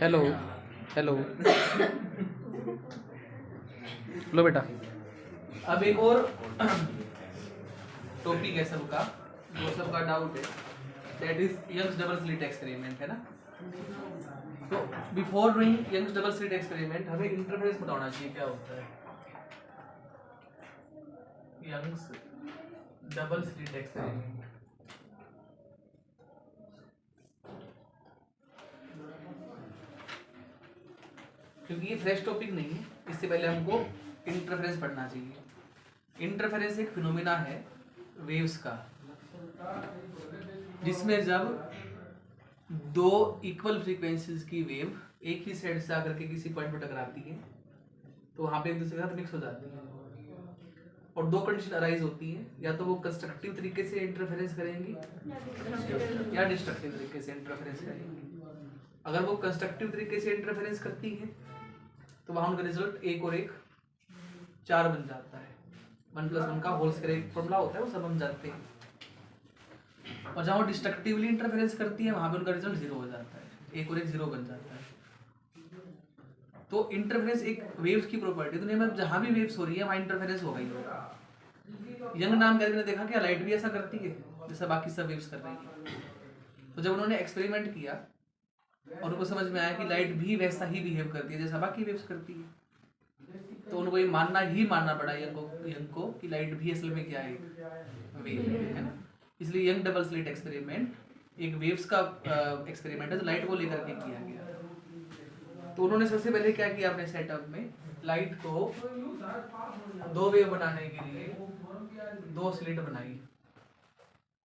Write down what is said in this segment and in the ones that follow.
Hello hello लो बेटा। अब एक और टॉपिक है सबका, जो सबका डाउट है, that is Young's double slit experiment, है ना। तो before doing Young's double slit experiment हमें इंटरफेरेंस पता होना चाहिए क्या होता है। यंग्स डबल स्लिट एक्सपेरिमेंट, क्योंकि ये फ्रेश टॉपिक नहीं है, इससे पहले हमको इंटरफेरेंस पढ़ना चाहिए। इंटरफेरेंस एक फिनोमिना है वेव्स का, जिसमें जब दो इक्वल फ्रीक्वेंसीज की वेव एक ही साइड से आकर के किसी पॉइंट पर टकराती है तो वहां पे एक दूसरे के साथ मिक्स हो जाती है, और दो कंडीशन अराइज होती है, या तो वो कंस्ट्रक्टिव तरीके से इंटरफेरेंस करेंगी या डिस्ट्रक्टिव तरीके से इंटरफेरेंस करेंगी। अगर वो कंस्ट्रक्टिव तरीके से इंटरफेरेंस करती है तो वहां उनका रिजल्ट 1 और 1 4 बन जाता है। 1+1 का होल स्क्वायर एक फॉर्मूला होता है, वो सब हम जानते हैं। और जहां वो डिस्ट्रक्टिवली इंटरफेरेंस करती है वहां पे उनका रिजल्ट 0 हो जाता है, 1 और 1 0 बन जाता है। तो इंटरफेरेंस एक वेव्स की प्रॉपर्टी, दुनिया में जहां भी वेव्स हो रही है वहां इंटरफेरेंस हो गई होगा। यंग नाम करके देखा क्या लाइट भी ऐसा करती है जैसा बाकी सब वेव्स कर रही है। तो जब उन्होंने एक्सपेरिमेंट किया और उनको समझ में आया कि लाइट भी वैसा ही बिहेव करती है जैसा बाकी वेव्स करती है, तो उनको ये मानना पड़ा यंग को कि लाइट भी असल में क्या है, वेव है ना। इसलिए यंग डबल स्लिट एक्सपेरिमेंट एक वेव्स का एक्सपेरिमेंट है जो लाइट को लेकर के किया गया। तो उन्होंने सबसे पहले क्या किया अपने सेटअप में, लाइट को दो वेव बनाने के लिए 2 स्लिट बनाई।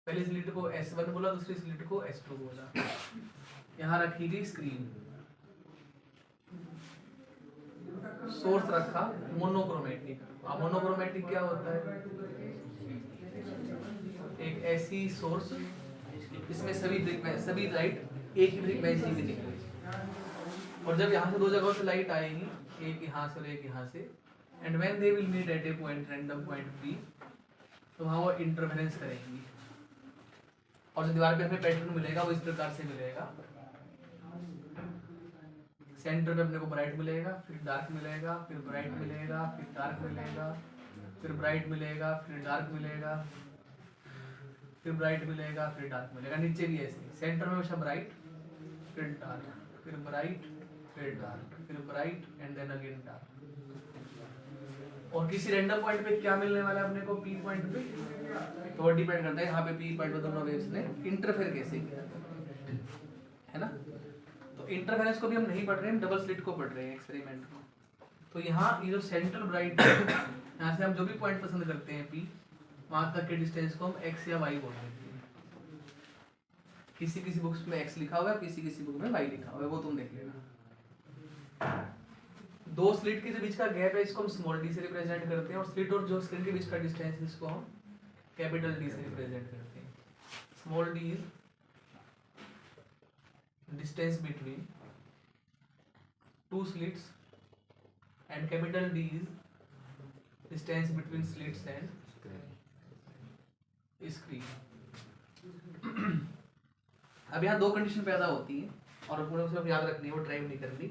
पहली स्लिट को S1 बोला, दूसरी स्लिट को S2 बोला। यहाँ रखी गई स्क्रीन, सोर्स रखा मोनोक्रोमेटिक। अब मोनोक्रोमेटिक क्या होता है, एक ऐसी सोर्स इसमें सभी लाइट एक ही फ्रीक्वेंसी की दिखेगी, और जब यहाँ से दो जगहों से लाइट आएगी, एक यहाँ से और एक यहाँ से, and when they will meet at a point, random point P, तो वहाँ वो इंटरफेरेंस करेंगी। और जो दीवार पे हमें पैटर्न मिलेगा वो इस प्रकार से मिलेगा, सेंटर पे अपने को ब्राइट मिलेगा, फिर डार्क मिलेगा, फिर ब्राइट मिलेगा, फिर डार्क मिलेगा, फिर ब्राइट मिलेगा, फिर डार्क मिलेगा, फिर ब्राइट मिलेगा, फिर डार्क मिलेगा। नीचे भी ऐसे सेंटर में हमेशा ब्राइट, फिर डार्क, फिर ब्राइट, फिर डार्क, फिर bright and then again dark. और किसी रैंडम पॉइंट पे क्या मिलने वाला है अपने को, P पॉइंट पे, तो वो डिपेंड करता है यहाँ पे P पॉइंट पे दोनों वेव्स ने इंटरफेयर कैसे किया, है ना। तो इंटरफेरेंस को भी हम नहीं पढ़ रहे हैं, डबल स्लिट को पढ़ रहे हैं एक्सपेरिमेंट को। तो यहाँ ये जो सेंट्रल ब्राइट है, यहाँ से हम जो भी पॉइंट पसंद करते हैं P, वहां तक के डिस्टेंस को हम x या y बोल देते हैं। किसी किसी बुक्स में x लिखा हुआ है, किसी किसी बुक में y लिखा हुआ है, वो तुम देख लेना। दो स्लिट के बीच का गैप है, इसको हम स्मॉल d से रिप्रेजेंट करते हैं, और स्लिट और जो स्क्रीन के बीच का डिस्टेंस इसको हम कैपिटल D से रिप्रेजेंट करते हैं। Small d is distance between two slits and capital D is distance between slits and screen. अब यहाँ 2 कंडीशन पैदा होती है और अपने सिर्फ याद रखनी है, वो ड्राइव नहीं करनी,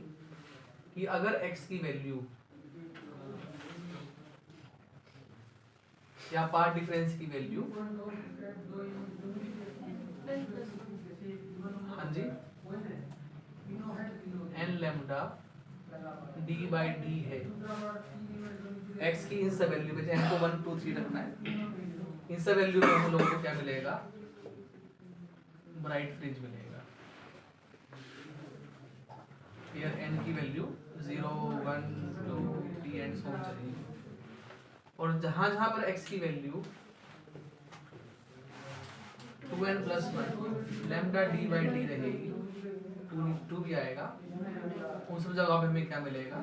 कि अगर x की वैल्यू या पार्ट डिफरेंस की वैल्यू, हाँ जी, n लैम्डा d/d है, x की इन सब वैल्यू पे, n को 1 2 3 रखना है, इन सब वैल्यू में हम लोगों को क्या मिलेगा, ब्राइट फ्रिंज मिलेगा। हियर n की वैल्यू 0 1 2 3 एंड सो ऑन चलेगी, और जहां जहां पर x की वैल्यू 2n+1 लैम्डा d/d रहेगी, 2 भी आएगा, उन सब जगह पे हमें क्या मिलेगा,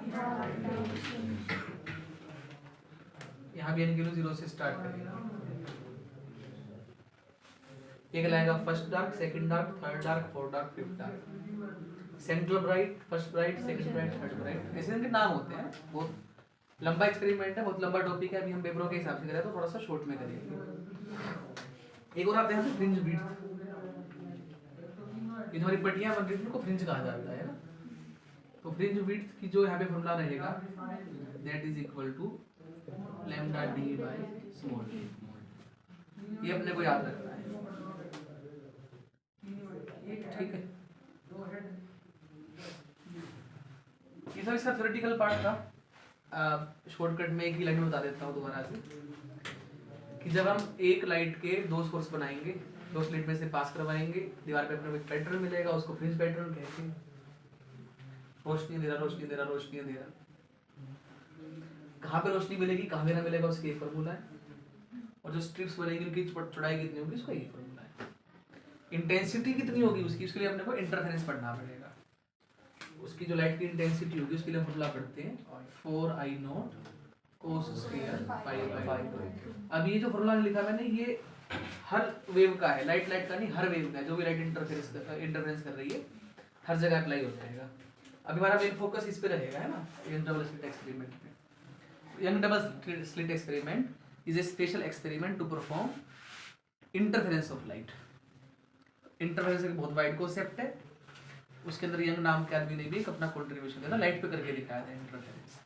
यहाँ भी n की वैल्यू 0 से स्टार्ट करेगा। एक लाएगा first dark, second dark, third dark, fourth dark, fifth dark, central bright, first bright, second bright, third bright, ऐसे इनके नाम होते हैं। बहुत लंबा एक्सपेरिमेंट है, बहुत लंबा टॉपिक है, अभी हम वेब्रो के हिसाब से करें तो थोड़ा सा शॉर्ट में करेंगे। एक और आते हैं फ्रिंज विड्थ। ये हमारी पट्टियां बन रही थी उनको फ्रिंज कहा जाता है ना। तो फ्रिंज विड्थ की जो यहाँ पे फॉर्मूला रहेगा that is equal to lambda d by small d. ये अपने को याद रखना है, ठीक है। ये सब इसका थ्योरेटिकल पार्ट था। शॉर्टकट में एक ही लाइन में बता देता हूँ दोबारा से कि जब हम एक लाइट के दो सोर्स बनाएंगे, दो स्लिट में से पास करवाएंगे, दीवार पे अपने को एक पैटर्न मिलेगा, उसको फ्रिंज पैटर्न कहते हैं। रोशनी दे रहा, रोशनी दे रहा, रोशनी दे रहा। कहाँ पे रोशनी मिलेगी, कहाँ पे ना मिलेगा, उसकी एक फॉर्मूला है। और जो स्ट्रिप्स बनेगी उनकी चौड़ाई कितनी होगी, उसका एक फॉर्मूला है। इंटेंसिटी कितनी होगी उसकी, उसके लिए अपने को इंटरफेरेंस पढ़ना पड़ेगा। उसकी जो लाइट की इंटेंसिटी होगी उसके लिए फॉर्मूला पढ़ते हैं 4I0 cos square pi by 2। अब ये जो फॉर्मूला लिखा मैंने ये हर वेव का है, लाइट का नहीं, हर वेव का है। जो भी लाइट इंटरफेरेंस कर रही है हर जगह अप्लाई हो जाएगा। अभी हमारा मेन फोकस इस पे रहेगा, है ना, यंग डबल स्लिट एक्सपेरिमेंट पे। Young double slit experiment is a special experiment to perform interference of light. Interference एक बहुत वाइड कॉन्सेप्ट है, उसके अंदर यंग नाम के आदमी ने भी एक अपना कंट्रीब्यूशन दिया था, लाइट पे करके दिखाया था इंटरफेरेंस।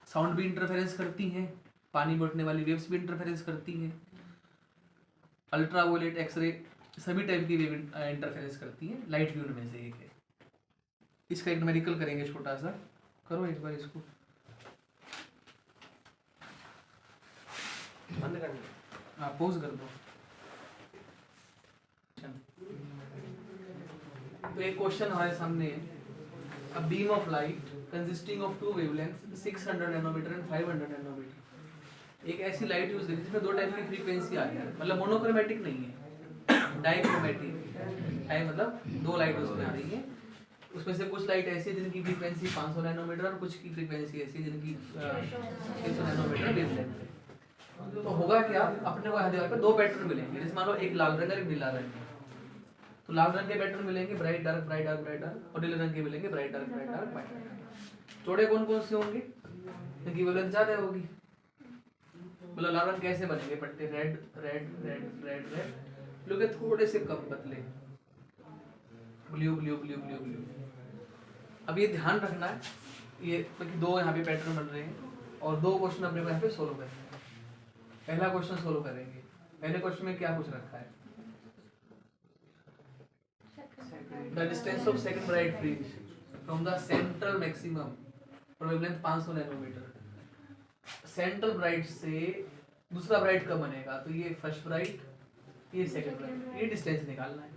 साउंड भी इंटरफेरेंस करती हैं, पानी में उठने वाली वेव्स भी इंटरफेरेंस करती हैं, अल्ट्रावायलेट एक्सरे सभी टाइप की वेव इंटरफेरेंस करती हैं, लाइट भी उनमें से एक है। इसका एक न्यूमेरिकल करेंगे छोटा सा, करो एक बार इसको बंद कर दो, हाँ पॉज कर दो। तो एक क्वेश्चन हमारे सामने है, a beam of light consisting of two wavelengths 600 nanometer and 500 nanometer. एक ऐसी लाइट यूज करी जिसमें दो टाइप की फ्रीक्वेंसी आ रही है, मतलब मोनोक्रोमेटिक नहीं है, डाइक्रोमेटिक। डाइ मतलब दो लाइट उसमें आ रही है, उसमें से कुछ लाइट ऐसी है जिनकी फ्रीक्वेंसी 500 नैनोमीटर और कुछ की फ्रीक्वेंसी ऐसी है जिनकी 300 नैनोमीटर वेवलेंथ है। तो होगा क्या, अपने को यहाँ दीवार पे दो पैटर्न मिलेंगे, जैसे मान लो एक लाल रंग है एक नीला रंग है। तो लाल रंग के पैटर्न मिलेंगे bright dark bright dark bright dark, और नीले रंग के मिलेंगे bright dark bright dark bright dark. चौड़े कौन कौन से होंगे, इनकी वेवलेंथ ज्यादा होगी। मतलब लाल रंग कैसे बनेंगे, पट्टे red red red red red, लोग थोड़े से कम पतले, blue blue blue blue blue. अब ये ध्यान रखना है, ये क्योंकि दो यहाँ पे पैटर्न बन रहे हैं और दो क्वेश्चन अपने को यहाँ पे सोल्व करने हैं। पहला क्वेश्चन सोल्व करेंगे। पहले क्वेश्चन में क्या पूछ रखा है, the distance of second bright fringe from the central maximum for wavelength 500 nanometer. Central bright से दूसरा ब्राइट कब बनेगा, तो ये फर्स्ट ब्राइट, ये सेकंड ब्राइट, ये डिस्टेंस निकालना है।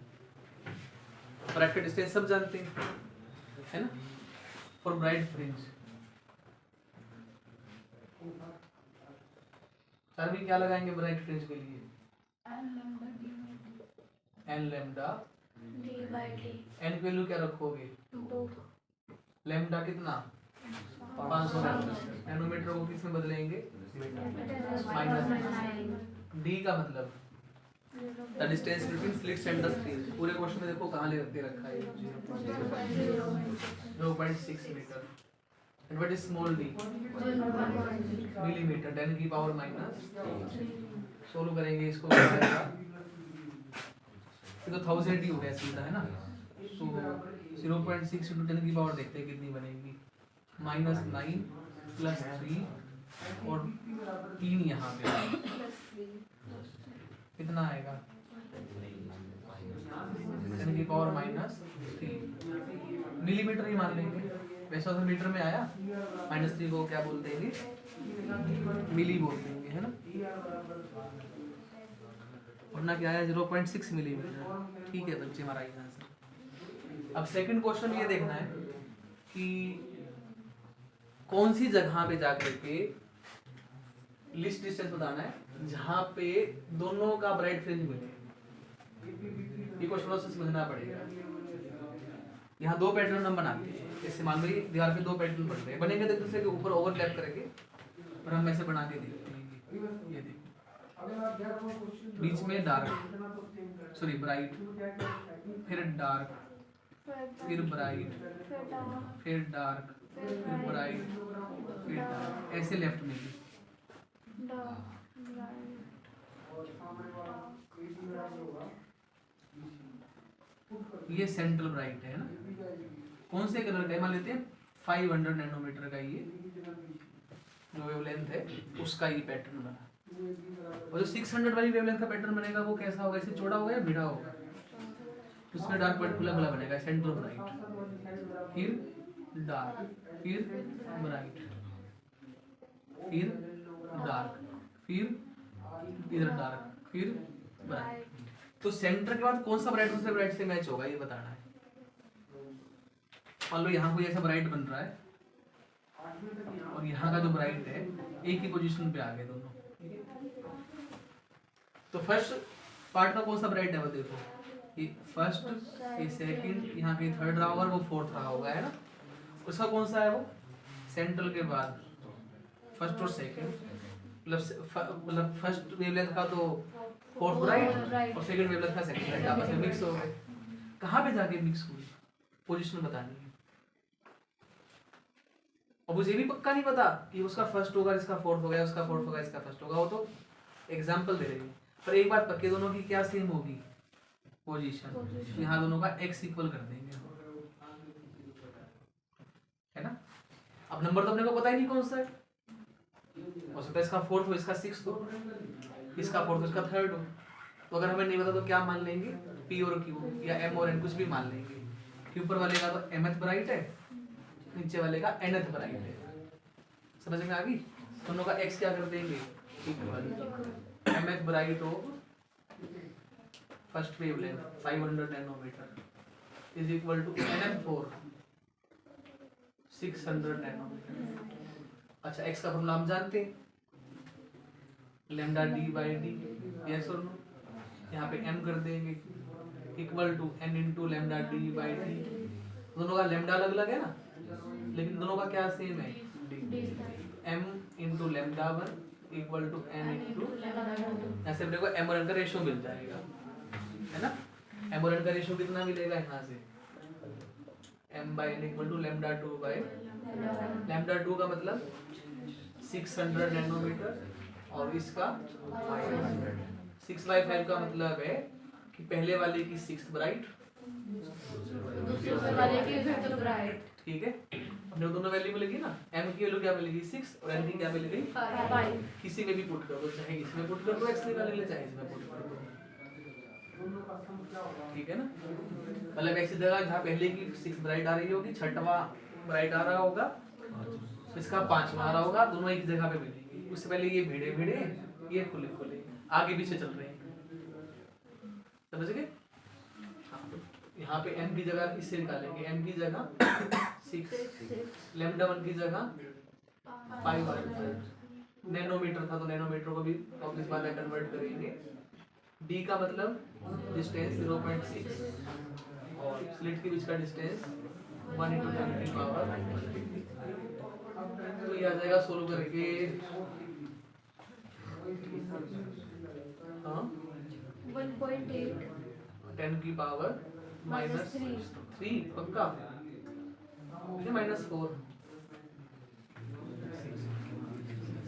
ब्राइट का डिस्टेंस सब जानते हैं, है ना, फॉर ब्राइट फ्रिंज। सर भी क्या लगाएंगे ब्राइट फ्रिंज के लिए, एन लैम्डा एन की वैल्यू क्या रखोगे, लैम्डा कितना 500 नैनोमीटर को किस में बदलेंगे, माइनस। डी का मतलब the distance between slits and the screen. पूरे क्वेश्चन में देखो कहाँ ले रखा है 0.6 meter. And what is small d, millimeter, 10 की पावर माइनस। सोल्व करेंगे इसको, तो 1000 ही हो गया सीधा, है ना। तो 0.6 इंटू 10 की पावर देखते हैं कितनी बनेगी, -9 प्लस 3 और 3 यहाँ पे कितना आएगा, 10 की पावर -3 मिलीमीटर ही मान लेंगे। वैसे तो मीटर में आया, -3 को क्या बोल देंगे, मिली बोल देंगे, है ना। अपना क्या आया 0.6 मिलीमीटर। ठीक है बच्चे, हमारा ये आंसर। अब सेकंड क्वेश्चन ये देखना है कि कौन सी जगह पे जाकर के लिस्ट डिस्टेंस बताना है जहां पे दोनों का ब्राइट फ्रिंज मिले। ये क्वेश्चन से समझना पड़ेगा। यहाँ दो पैटर्न हम बनाते हैं, जैसे मान लो दीवार पे दो पैटर्न बन रहे हैं, बनेंगे तो एक दूसरे के ऊपर ओवरलैप करेंगे और हम ऐसे बना के देखते हैं। ये देखो बीच में डार्क, सॉरी ब्राइट, फिर डार्क, फिर ब्राइट, फिर डार्क, फिर ब्राइट, फिर डार्क, ऐसे लेफ्ट में भी। ये सेंट्रल ब्राइट है ना, कौन से कलर का है, मान लेते हैं 500 नैनोमीटर का ये जो वेवलेंथ है उसका ये पैटर्न बना। और जो 600 वाली वेवलेंथ का पैटर्न बनेगा वो कैसा होगा, इससे चौड़ा होगा या भिड़ा होगा, उसमें डार्क पॉइंट खुला खुला बनेगा, सेंट्रल ब्राइट, फिर डार्क, फिर ब्राइट, फिर डार्क, फिर इधर डार्क, फिर ब्राइट। तो सेंटर के बाद कौन सा ब्राइट दूसरे ब्राइट से मैच होगा ये बताना है। मान लो यहाँ कोई ऐसा ब्राइट बन रहा है और यहाँ का जो ब्राइट है एक ही पोजीशन पे आ गए दोनों, तो फर्स्ट पार्ट का कौन सा ब्राइट है वो देखो, ये फर्स्ट, ये सेकंड, यहाँ पे थर्ड रहा होगा और वो फोर्थ रहा होगा, है ना। उसका कौन सा है वो, सेंट्रल के बाद फर्स्ट और सेकंड, मतलब फर्स्ट वेवलेंथ का तो फोर्थ ब्राइट और सेकंड वेवलेंथ का सेकंड ब्राइट आपस में मिक्स हो गए। कहाँ पे जाके मिक्स हुई, पोजीशन बतानी है। और मुझे भी पक्का नहीं पता कि उसका फर्स्ट होगा, इसका फोर्थ होगा, उसका फोर्थ होगा, इसका फर्स्ट होगा, वो तो एग्जांपल दे रही है। पर एक बात पक्की, दोनों की क्या सेम होगी, पोजीशन। यहाँ दोनों का x इक्वल कर देंगे, है ना। अब नंबर तो अपने को पता ही नहीं कौन सा है, हो सकता है इसका फोर्थ हो, इसका सिक्स्थ हो, इसका फोर्थ हो, इसका थर्ड हो। तो अगर हमें नहीं पता तो क्या मान लेंगे, P और Q या M और N कुछ भी मान लेंगे कि ऊपर वाले का तो mth ब्राइट है, नीचे वाले का nth ब्राइट है। समझ में आ गई। दोनों का x क्या कर देंगे, mth ब्राइट हो first wavelength 500 nanometer is equal to nm4 600 nanometer. अच्छा x का फॉर्मूला हम जानते हैं, lambda d by D, yes और नो। यहाँ पे m कर देंगे equal to n into lambda d by D. दोनों का लैम्डा अलग अलग है ना, लेकिन दोनों का क्या सेम है, m into lambda 1 equal to n into, ऐसे अपने को m और n का रेशियो मिल जाएगा, है ना। m और n का रेशियो कितना मिलेगा यहाँ से, m by n equal to lambda 2 by lambda 2 का मतलब 600 नैनोमीटर और इसका 6 बाई 5 का मतलब है कि पहले वाले की 6th ब्राइट, दूसरे वाले की 5th ब्राइट, ठीक है। अपने दोनों वैल्यू मिलेगी ना, m की वैल्यू क्या मिलेगी 6 और n की क्या मिलेगी 5। किसी में भी पुट कर दो, चाहे इसमें पुट कर दो x निकालने के लिए, चाहे इसमें पुट कर दो, ठीक है ना। मतलब ऐसी जगह जहाँ पहले की 6th ब्राइट आ रही होगी, छठवां ब्राइट आ रहा होगा, इसका 5वां आ रहा होगा, दोनों एक जगह पे मिलेंगे। उससे पहले ये भिड़े भिड़े, ये खुले खुले, आगे पीछे चल रहे हैं, समझ गए। यहाँ पे m की जगह इससे निकालेंगे, m की जगह 6, लैम्डा 1 की जगह 5 नैनोमीटर था तो नैनोमीटर को भी ऑब्वियस बात है कन्वर्ट करेंगे। d का मतलब डिस्टेंस 0.6 और स्लिट के बीच का डिस्टेंस 1 × 10 की पावर, तो ये आ जाएगा सोल्व करके, हाँ 1.8 10 की पावर -3 पक्का, -4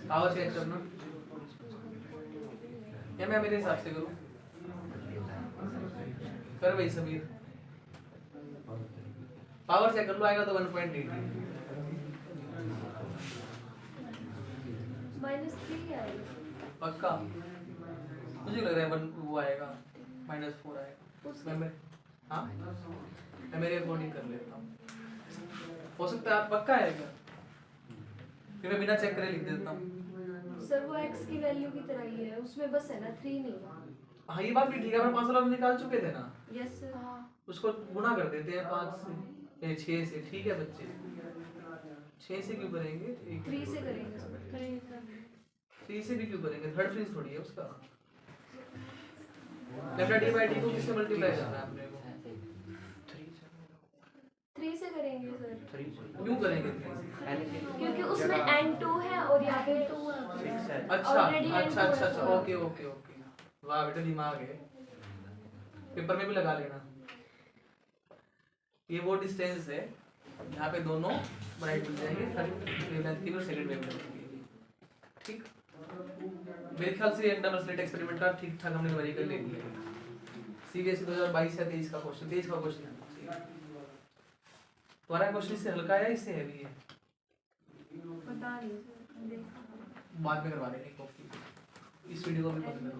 पावर चेक करना, या मैं मेरे हिसाब से करूँ, कर भाई समीर पावर चेक कर लो, आएगा तो 1.8 -3 आएगा पक्का, मुझे लग रहा है 1 वो आएगा, -4 आएगा। मैं हाँ मैं मेरे अकॉर्डिंग कर लेता हूँ, हो सकता है आप पक्का आएगा, फिर मैं बिना चेक करे लिख देता हूँ। सर वो x की वैल्यू की तरह ही है, उसमें बस है ना 3 नहीं। हाँ ये बात भी ठीक है, हम 5 निकाल चुके थे ना, यस सर, हाँ उसको गुना कर देते हैं 5 से 6 से, ठीक है बच्चे 6 से क्यों करेंगे, 3 से करेंगे सर, 3 से भी क्यों करेंगे, थर्ड फ्रीज थोड़ी है उसका। लैम्डा d बाई डी को किससे मल्टीप्लाई करना है अपने को, 3 से करेंगे सर, क्यों करेंगे 3 से, क्योंकि उसमें n2 है और यहाँ पे 2 है। अच्छा Already अच्छा N2 अच्छा है, अच्छा, ओके ओके ओके, वाह बेटा दिमाग है, पेपर में भी लगा लेना। ये वो डिस्टेंस है यहाँ पे दोनों ब्राइट मिल जाएंगे, थर्ड वेवलेंथ की और सेकंड वेवलेंथ की, ठीक। मेरे ख्याल से एक डबल स्लिट एक्सपेरिमेंट का ठीक ठाक हमने वही कर ले लिया, सीबीएसई 2022 या 23 का क्वेश्चन, 23 का क्वेश्चन है। तुम्हारा क्वेश्चन इससे हल्का है या इससे हैवी है? पता नहीं सर, देखा बाद में करवा देंगे कॉपी, इस वीडियो को भी पसंद करो।